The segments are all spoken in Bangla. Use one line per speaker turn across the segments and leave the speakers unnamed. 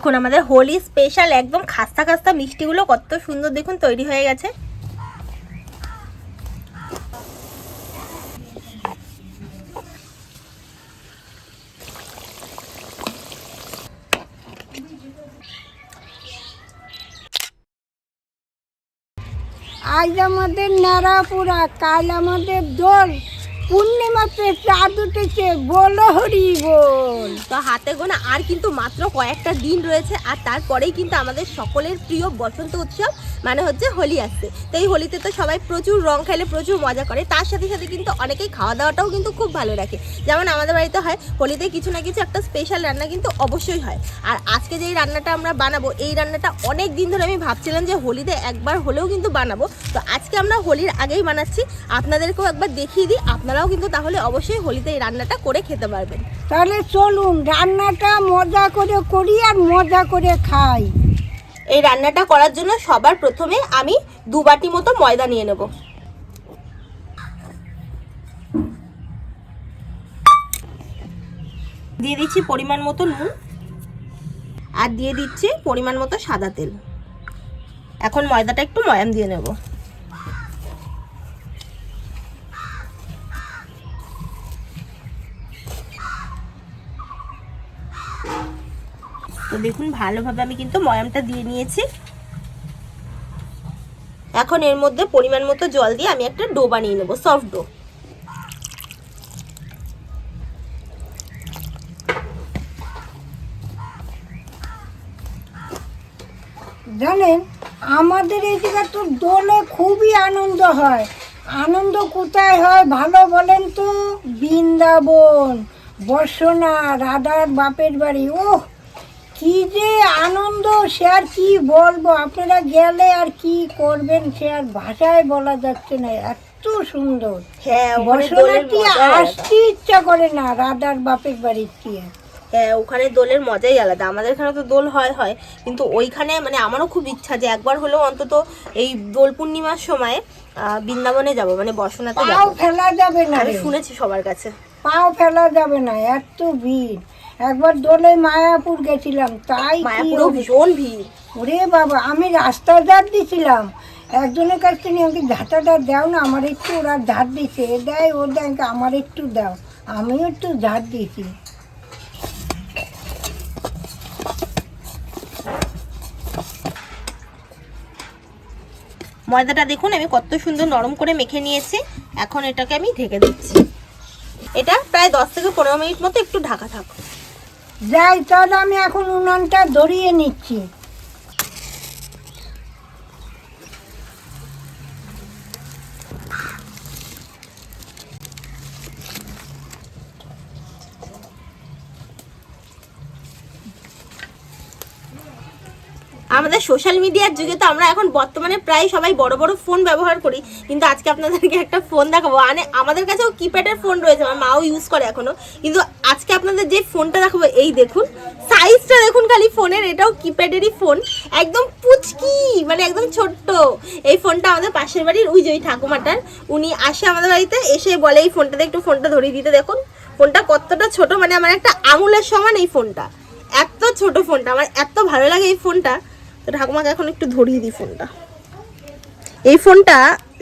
দেখুন আমাদের হোলি স্পেশাল একদম খাস্তা খাস্তা মিষ্টিগুলো কত সুন্দর দেখুন তৈরি হয়ে গেছে।
আজ আমাদের নারাপুরা, কাল আমাদের দোল, পূর্ণিমাতে চাঁদ উঠেছে, বলো হরি বল।
তো হাতে গোনা আর কিন্তু মাত্র কয়েকটা দিন রয়েছে, আর তারপরেই কিন্তু আমাদের সকলের প্রিয় বসন্ত উৎসব মানে হচ্ছে হোলি আসছে। তো এই হোলিতে তো সবাই প্রচুর রং খেলে প্রচুর মজা করে, তার সাথে সাথে কিন্তু অনেকেই খাওয়া দাওয়াটাও কিন্তু খুব ভালো রাখে। যেমন আমাদের বাড়িতে হয় হোলিতে কিছু না কিছু একটা স্পেশাল রান্না কিন্তু অবশ্যই হয়। আর আজকে যেই রান্নাটা আমরা বানাবো, এই রান্নাটা অনেক দিন ধরে আমি ভাবছিলাম যে হোলিতে একবার হলেও কিন্তু বানাবো। তো আজকে আমরা হোলির আগেই বানাচ্ছি, আপনাদেরকেও একবার দেখিয়ে দিই, আপনারাও কিন্তু তাহলে অবশ্যই হোলিতে এই রান্নাটা করে খেতে পারবেন।
তাহলে চলুন রান্নাটা মজা করে করি আর মজা করে খাই।
এই রান্নাটা করার জন্য সবার প্রথমে আমি 2 বাটি মতো ময়দা নিয়ে নেব। দিয়ে দিচ্ছি পরিমাণ মতো নুন, আর দিয়ে দিচ্ছি পরিমাণ মতো সাদা তেল। এখন ময়দাটা একটু ময়াম দিয়ে নেব। তো দেখুন ভালোভাবে আমি কিন্তু ময়ামটা দিয়ে নিয়েছি। এখন এর মধ্যে পরিমাণ মতো জল দিয়ে আমি একটা ডো বানিয়ে নেব, সফট ডো।
জানেন আমাদের এই জায়গা তো দোলে খুবই আনন্দ হয়। আনন্দ কোথায় হয় ভালো বলেন তো? বৃন্দাবন, বর্ষনা, রাধার বাপের বাড়ি। ওহ কি যে আনন্দ, সে আর কি বলবো, আপনারা গেলে আর কি করবেন সে আর ভাষায় বলা যাচ্ছে না, এত সুন্দর।
হ্যাঁ,
বর্ষনাটি আসতে ইচ্ছা করে না, রাধার বাপের বাড়ির কি।
হ্যাঁ, ওখানে দোলের মজাই আলাদা। আমাদের এখানে তো দোল হয় কিন্তু ওইখানে মানে আমারও খুব ইচ্ছা যে একবার হলেও অন্তত এই দোল পূর্ণিমার সময় বৃন্দাবনে যাব, মানে বর্ষনাতে যাব।
পাও ফেলা যাবে না,
আমি শুনেছি সবার কাছে
পাও ফেলা যাবে না, এত ভিড়। একবার দোলে মায়াপুর গেছিলাম, তাই
মায়াপুরেও ভীষণ ভিড়।
ওরে বাবা, আমি রাস্তা ধার দিছিলাম, একজনের কাছ থেকে আমাকে ঝাঁটাটা দাও না, আমার একটু, ওরা ধার দিছে, এ দেয় ও দেয়, আমার একটু দাও, আমিও একটু ধার দিয়েছি।
ময়দাটা দেখুন আমি কত সুন্দর নরম করে মেখে নিয়েছি। এখন এটাকে আমি ঢেকে দিচ্ছি। এটা প্রায় 10 থেকে 15 মিনিট মতো একটু ঢাকা থাকো।
যাই, তাহলে আমি এখন উনানটা ধরিয়ে নিচ্ছি।
আমাদের সোশ্যাল মিডিয়ার যুগে তো আমরা এখন বর্তমানে প্রায় সবাই বড় বড় ফোন ব্যবহার করি, কিন্তু আজকে আপনাদেরকে একটা ফোন দেখাবো। মানে আমাদের কাছেও কিপ্যাডের ফোন রয়েছে, আমার মাও ইউজ করে এখনো, কিন্তু আজকে আপনাদের যে ফোনটা দেখাবো, এই দেখুন সাইজটা দেখুন খালি ফোনের, এটাও কিপ্যাডেরই ফোন, একদম পুচকি, মানে একদম ছোট্ট। এই ফোনটা আমাদের পাশের বাড়ির ওই যে ঠাকুমাটার, উনি আসে আমাদের বাড়িতে, এসে বলে এই ফোনটাতে একটু ফোনটা ধরিয়ে দিতে। দেখুন ফোনটা কতটা ছোট, মানে আমার একটা আঙুলের সমান এই ফোনটা, এত ছোট ফোনটা, আমার এত ভালো লাগে এই ফোনটা। তো ঠাকুমাকে এখন একটু ধরিয়ে দিই ফোনটা। এই ফোনটা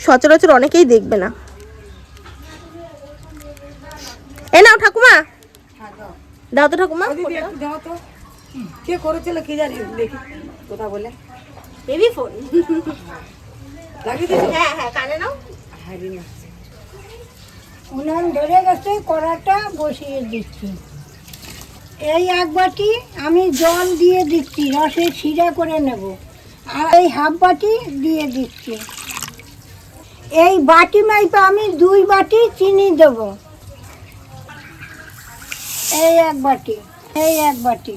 সচরাচর অনেকেই দেখবে না। এ নাও ঠাকুমা, দাও তো ঠাকুমা।
কে করেছিল কি জানি, দেখি কথা বলে।
Baby phone.
লাগিয়ে দিয়েছো?
হ্যাঁ হ্যাঁ, কানে নাও।
উনান ধরে গেছে, কড়াটা বসিয়ে দিচ্ছি। এই 1 বাটি আমি জল দিয়ে দিচ্ছি, রসে শিরা করে নেব, আর এই 1/2 বাটি দিয়ে দিচ্ছি। এই বাটি মাইপা আমি 2 বাটি চিনি দেব। এই 1 বাটি, এই 1 বাটি।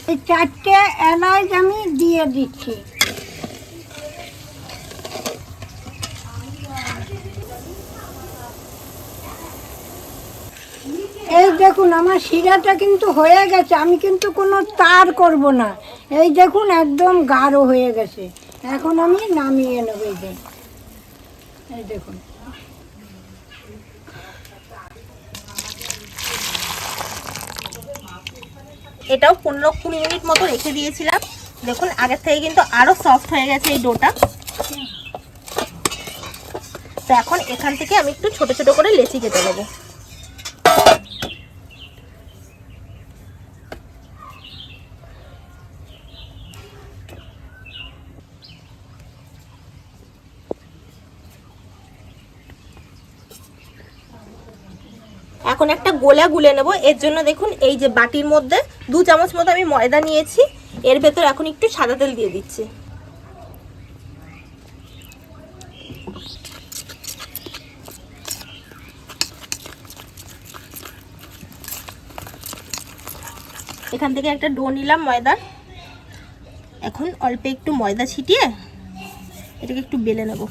এই 4টে এলাচ আমি দিয়ে দিচ্ছি। এই দেখুন আমার শিরাটা কিন্তু হয়ে গেছে, আমি কিন্তু কোনো তার করব না। এই দেখুন একদম গাঢ় হয়ে গেছে, এখন আমি নামিয়ে নেব। এই দেখুন
এটাও 15-20 মিনিট মতো রেখে দিয়েছিলাম। দেখুন আগের থেকে কিন্তু আরো সফট হয়ে গেছে এই ডোটা। তো এখন এখান থেকে আমি একটু ছোট ছোট করে লেচি কেটে নেবো। এখন একটা গোলা গুলে নেব। এর জন্য দেখুন এই যে বাটির মধ্যে 2 চামচ মতো আমি ময়দা নিয়েছি, এর ভেতর এখন একটু সাদা তেল দিয়ে দিচ্ছি। এখান থেকে একটা ডো নিলাম ময়দার। এখন অল্প একটু ময়দা ছিটিয়ে এটাকে একটু বেলে নেব।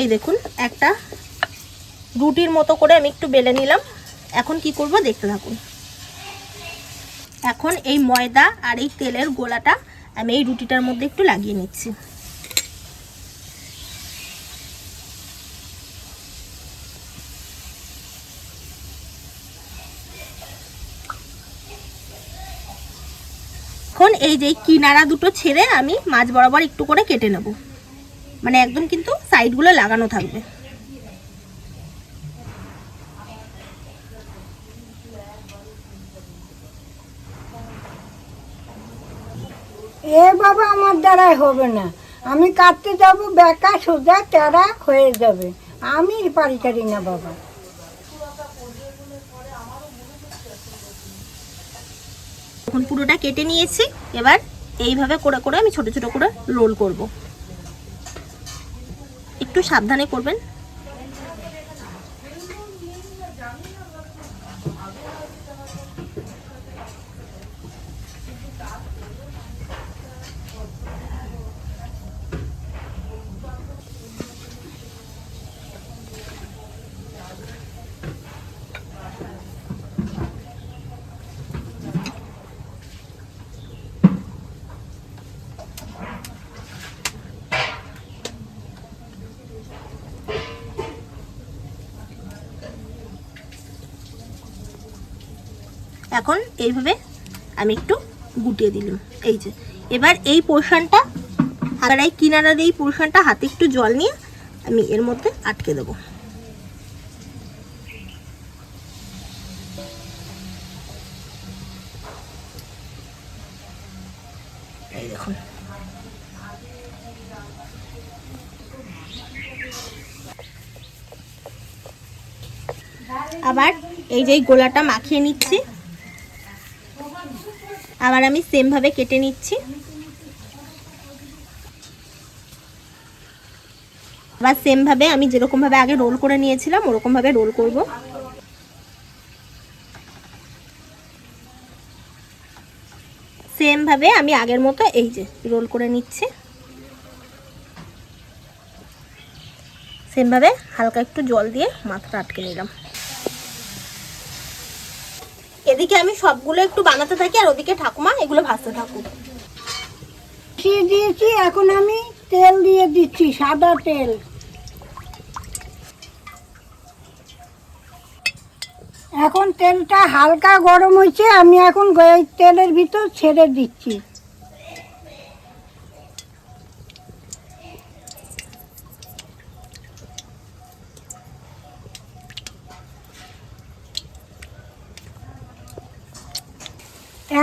এই দেখুন একটা রুটির মতো করে আমি একটু বেলে নিলাম। এখন কি করব দেখতে থাকুন। এখন এই ময়দা আর এই তেলের গোলাটা আমি এই রুটিটার মধ্যে একটু লাগিয়ে নিচ্ছি। এখন এই যে কিনারা দুটো ছেড়ে আমি মাঝ বরাবর একটু করে কেটে নেব, মানে একদম কিন্তু সাইডগুলো লাগানো থাকবে।
এ বাবা আমার দ্বারাই হবে না, আমি কাটতে যাব বেকা সোজা তেরা হয়ে যাবে, আমি পারি না বাবা।
এখন পুরোটা কেটে নিয়েছি, এবার এইভাবে করে করে আমি ছোট ছোট করে রোল করব। একটু সাবধানে করবেন। এখন এইভাবে আমি একটু গুটিয়ে দিলাম। এই যে এবার এই পোর্শনটা আর এই কিনারা দিয়ে এই পোর্শনটা হাতে একটু জল নিয়ে আমি এর মধ্যে আটকে দেবো। এই দেখুন আবার এই যে গোলাটা মাখিয়ে নিচ্ছি, আবার আমি সেম ভাবে কেটে নিচ্ছি। আবার সেম ভাবে আমি যেরকম ভাবে আগে রোল করে নিয়েছিলাম ওরকম ভাবে রোল করব। সেম ভাবে আমি আগের মতো এই যে রোল করে নিচ্ছি। সেম ভাবে হালকা একটু জল দিয়ে মাথাটা আটকে নিলাম। এদিকে আমি সবগুলো একটু বানাতে থাকি আর ওদিকে ঠাকুমা এগুলো ভাজতে থাকুক।
দিয়েছি, এখন আমি তেল দিয়ে দিচ্ছি, সাদা তেল। এখন তেলটা হালকা গরম হয়েছে, আমি এখন এই তেলের ভিতর ছেড়ে দিচ্ছি।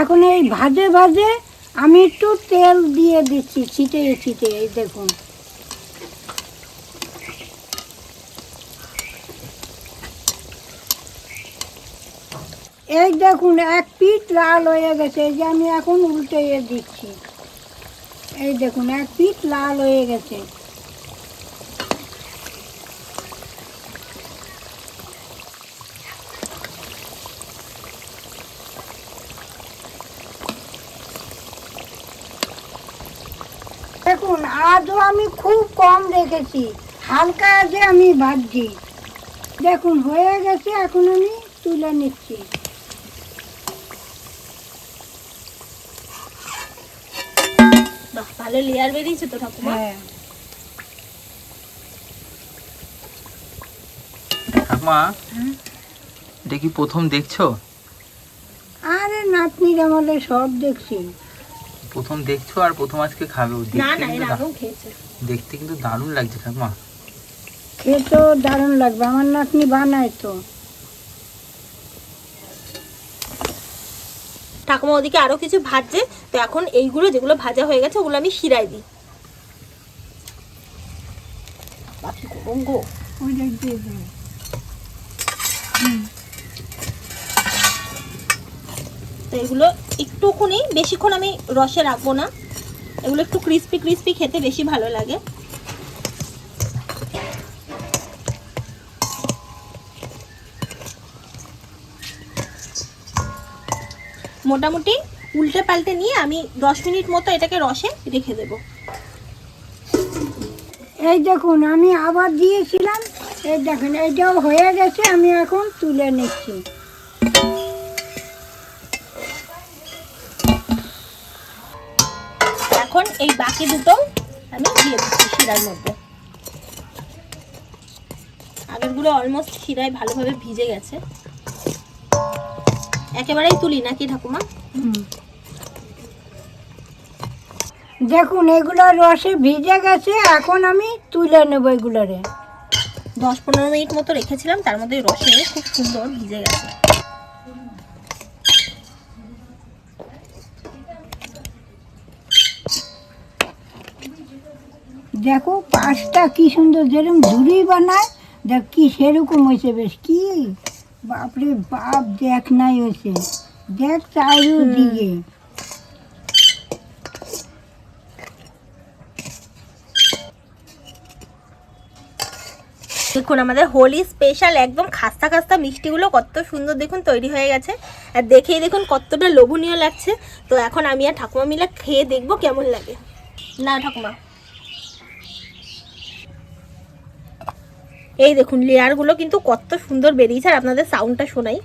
এখন এই ভাজে ভাজে আমি একটু তেল দিয়ে দিচ্ছি ছিটে ছিটে। এই দেখুন এই দেখুন এক পিঠ লাল হয়ে গেছে, এই যে আমি এখন উল্টে দিচ্ছি। এই দেখুন এক পিঠ লাল হয়ে গেছে। দেখুন আজও আমি খুব কম রেখেছি, হালকা আজে আমি ভাজছি। দেখুন হয়ে গেছে, এখন আমি তুলে নিচ্ছি।
বাহ, ভালো লেয়ার বেরিয়েছে তো ঠাকুমা।
হ্যাঁ
ঠাকুমা এটা কি প্রথম দেখছো?
আরে নাতনির আমলে সব দেখছি।
প্রথম দেখছো আর প্রথম আজকে খাবে?
না না, এর আগেও খেয়েছে।
দেখতে কিন্তু দারুণ লাগছে ঠাকুমা।
খেতেও দারুণ লাগবে, আমার নাতনি বানায় তো।
ঠাকুমা ওদিকে আরো কিছু ভাজছে, তো এখন এইগুলো যেগুলো ভাজা হয়ে গেছে ওগুলো আমি শিরায় দিই। বাকি গরম গো।
ওই দেখ দিয়ে দে।
তো এগুলো একটুখানি বেশিক্ষণ আমি রসে রাখবো না, এগুলো একটু ক্রিস্পি ক্রিস্পি খেতে বেশি ভালো লাগে। মোটামুটি উল্টে পাল্টে নিয়ে আমি 10 মিনিট মতো এটাকে রসে রেখে দেবো।
এই দেখুন আমি আবার দিয়েছিলাম, এই দেখুন এইটাও হয়ে গেছে, আমি এখন তুলে নিচ্ছি।
এখন এই বাকি দুটো আমি দিয়ে দিচ্ছি শিরার মধ্যে। আগেরগুলো অলমোস্ট শিরায় ভালোভাবে ভিজে গেছে, একেবারেই তুলি নাকি ঠাকুমা?
দেখুন এগুলো রসে ভিজে গেছে, এখন আমি তুলে নেবো এগুলোরে।
10-15 মিনিট মতো রেখেছিলাম, তার মধ্যে রসে খুব সুন্দর ভিজে গেছে।
দেখো পাঁচটা কি সুন্দর, যেরকম ঝুড়ি বানায় দেখ কি সেরকম হয়েছে, বেশ কি বাপরে বাপ, দেখ নাই হয়েছে, দেখ চারিদিকে।
দেখুন আমাদের হোলি স্পেশাল একদম খাস্তা খাস্তা মিষ্টিগুলো কত সুন্দর দেখুন তৈরি হয়ে গেছে, আর দেখেই দেখুন কতটা লোভনীয় লাগছে। তো এখন আমি আর ঠাকুমা মিলে খেয়ে দেখবো কেমন লাগে। না ঠাকুমা, এই দেখুন লেয়ারগুলো কিন্তু কত সুন্দর বেরিয়েছে, আর আপনাদের সাউন্ডটা শোনাই।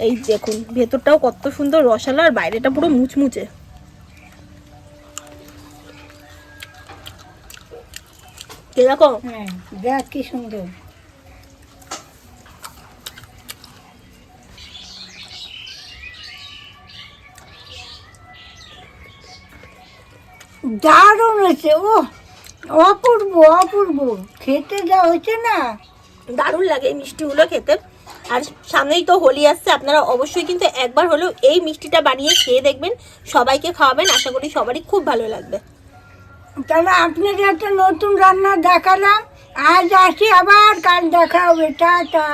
এই দেখুন ভেতরটাও কত সুন্দর রসালো, আর বাইরেটা পুরো মুচমুচে। কিরকম?
হ্যাঁ দেখ কি সুন্দর। দারুণ হয়েছে, ও অপূর্ব অপূর্ব, খেতে যা হয়েছে না
দারুণ লাগে এই মিষ্টিগুলো খেতে। আর সামনেই তো হোলি আসছে, আপনারা অবশ্যই কিন্তু একবার হলেও এই মিষ্টিটা বানিয়ে খেয়ে দেখবেন, সবাইকে খাওয়াবেন, আশা করি সবারই খুব ভালো লাগবে।
তাহলে আপনাদের একটা নতুন রান্না দেখালাম, আজ আসি, আবার কাল দেখা হবে, টাটা।